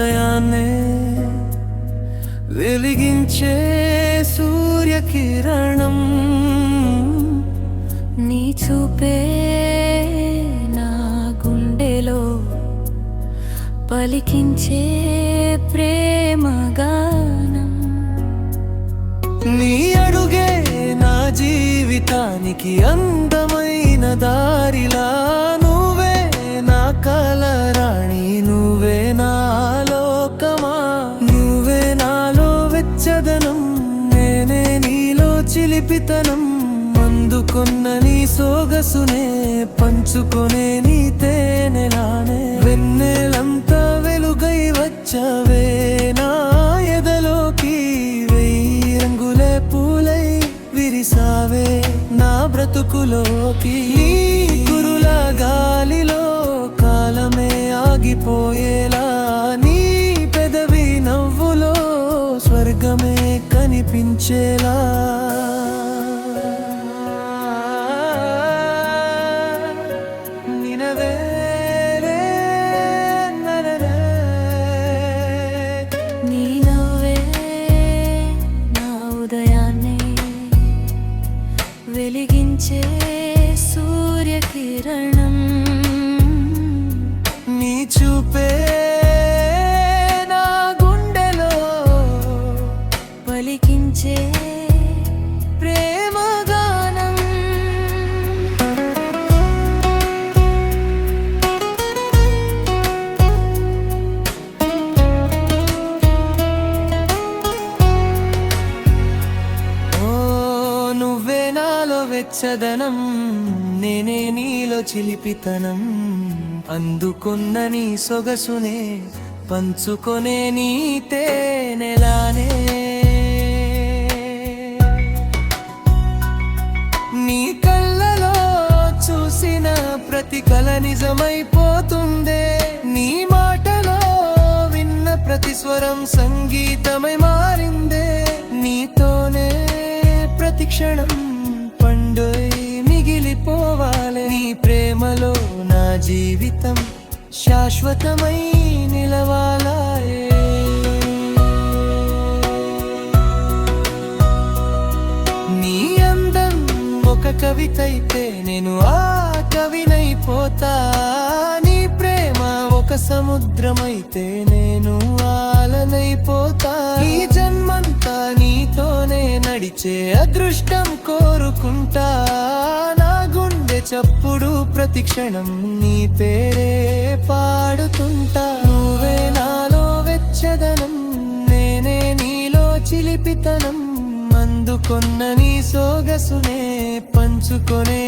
ఉదయాన్నే వెలిగించే సూర్యకిరణం నీ చూపే నా గుండెలో పలికించే ప్రేమ గానం. నీ అడుగే నా జీవితానికి అందమైన దారిలా, నువ్వే నా కలరాణి, నువ్వే నా లోకమా, నువ్వే నాలో వెచ్చదనం, నేనే నీలో చిలిపితనం. అందుకున్న నీ సొగసునే పంచుకొనే నీ తేనెలానే, వెన్నెలంతా వెలుగై వచ్చవే నా ఎదలోకి, వెయ్యి రంగులే పూలై విరిసావే నా బ్రతుకులోకి. నీ కురుల గాలిలో కాలమే ఆగిపోయేలా, నీ పెదవి నవ్వులో స్వర్గమే కనిపించేలా. నీ నవ్వే నా ఉదయాన్నే వెలిగించే సూర్యకిరణం. నీ చూపే నా గుండెలో పలికించే ప్రేమ గానం. నువ్వే నాలో వెచ్చదనం, నేనే నీలో చిలిపితనం. అందుకున్న నీ సొగసునే పంచుకొనే నీ తేనెలానే, నీ కళ్ళలో చూసిన ప్రతి కల నిజమైపోతుందే, నీ మాటలో విన్న ప్రతి స్వరం సంగీతమై మారిందే. నీతోనే ప్రతి క్షణం పండుగై మిగిలిపోవాలి, నీ ప్రేమలో నా జీవితం శాశ్వతమై నిలవాలాయే. నీ అందం ఒక కవితైతే నేను ఆ కవినైపోతా, నీ ప్రేమ ఒక సముద్రమైతే నేను ఆలనైపోతా. ఈ జన్మంతా నీతోనే నడిచే అదృష్టం కోరుకుంటా, నా గుండె చప్పుడు ప్రతి క్షణం నీ పేరే పాడుతుంటా. నువ్వే నాలో వెచ్చదనం, నేనే నీలో చిలిపితనం. అందుకొన్న నీ సొగసునే పంచుకొనే